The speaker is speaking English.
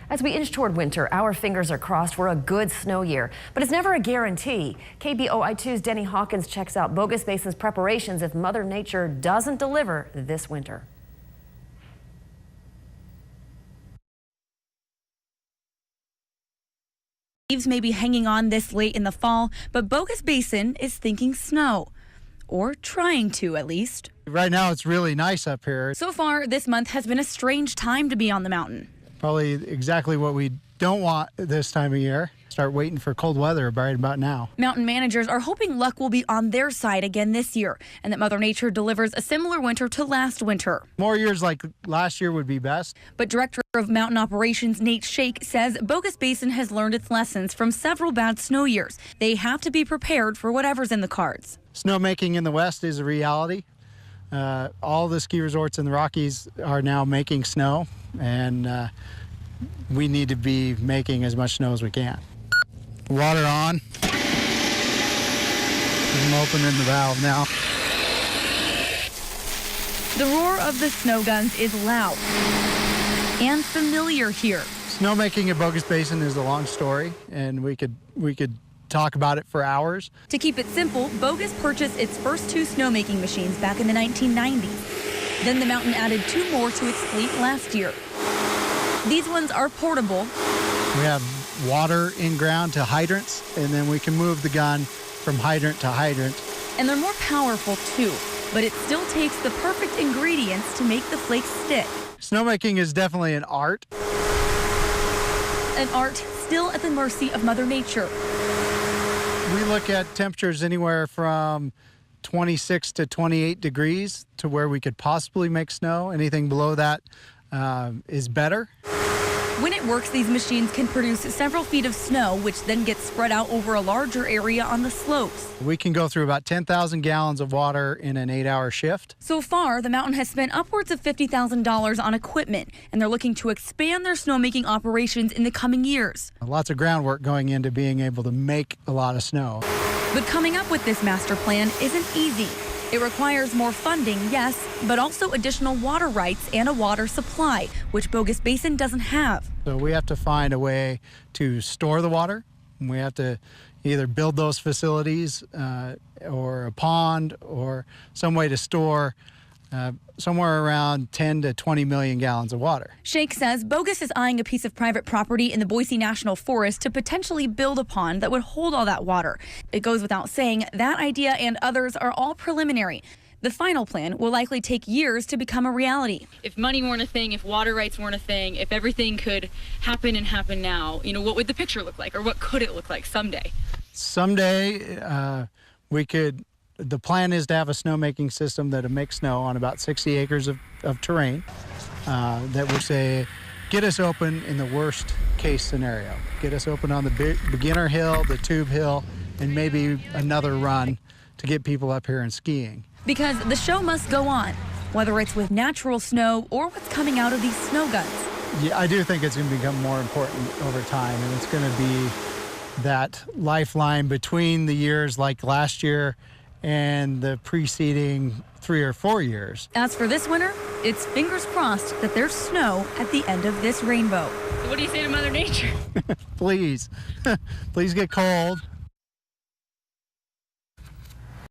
As we inch toward winter, our fingers are crossed for a good snow year, but it's never a guarantee. KBOI2's Denny Hawkins checks out Bogus Basin's preparations if Mother Nature doesn't deliver this winter. Leaves may be hanging on this late in the fall, but Bogus Basin is thinking snow. Or trying to, at least. Right now it's really nice up here. So far, this month has been a strange time to be on the mountain. Probably exactly what we don't want this time of year. Start waiting for cold weather right about now. Mountain managers are hoping luck will be on their side again this year, and that Mother Nature delivers a similar winter to last winter. More years like last year would be best. But Director of Mountain Operations Nate Shake says Bogus Basin has learned its lessons from several bad snow years. They have to be prepared for whatever's in the cards. Snowmaking in the West is a reality. All the ski resorts in the Rockies are now making snow, and we need to be making as much snow as we can. Water on. I'm opening the valve now. The roar of the snow guns is loud and familiar here. Snowmaking at Bogus Basin is a long story, and we could talk about it for hours. To keep it simple, Bogus purchased its first 2 snowmaking machines back in the 1990s. Then the mountain added 2 more to its fleet last year. These ones are portable. We have water in ground to hydrants, and then we can move the gun from hydrant to hydrant. And they're more powerful too, but it still takes the perfect ingredients to make the flakes stick. Snowmaking is definitely an art. An art still at the mercy of Mother Nature. We look at temperatures anywhere from 26 to 28 degrees to where we could possibly make snow. Anything below that is better. When it works, these machines can produce several feet of snow, which then gets spread out over a larger area on the slopes. We can go through about 10,000 gallons of water in an 8-hour shift. So far, the mountain has spent upwards of $50,000 on equipment, and they're looking to expand their snowmaking operations in the coming years. Lots of groundwork going into being able to make a lot of snow. But coming up with this master plan isn't easy. It requires more funding, yes, but also additional water rights and a water supply, which Bogus Basin doesn't have. So we have to find a way to store the water. We have to either build those facilities or a pond or some way to store somewhere around 10 to 20 million gallons of water. Shake says Bogus is eyeing a piece of private property in the Boise National Forest to potentially build a pond that would hold all that water. It goes without saying that idea and others are all preliminary. The final plan will likely take years to become a reality. If money weren't a thing, if water rights weren't a thing, if everything could happen and happen now, what would the picture look like, or what could it look like someday? Someday the plan is to have a snowmaking system that will make snow on about 60 acres of terrain that would say, get us open in the worst case scenario. Get us open on the beginner hill, the tube hill, and maybe another run to get people up here and skiing. Because the show must go on, whether it's with natural snow or what's coming out of these snow guns. Yeah, I do think it's going to become more important over time, and it's going to be that lifeline between the years like last year and the preceding 3 or 4 years. As for this winter, it's fingers crossed that there's snow at the end of this rainbow. So what do you say to Mother Nature? Please, please get cold.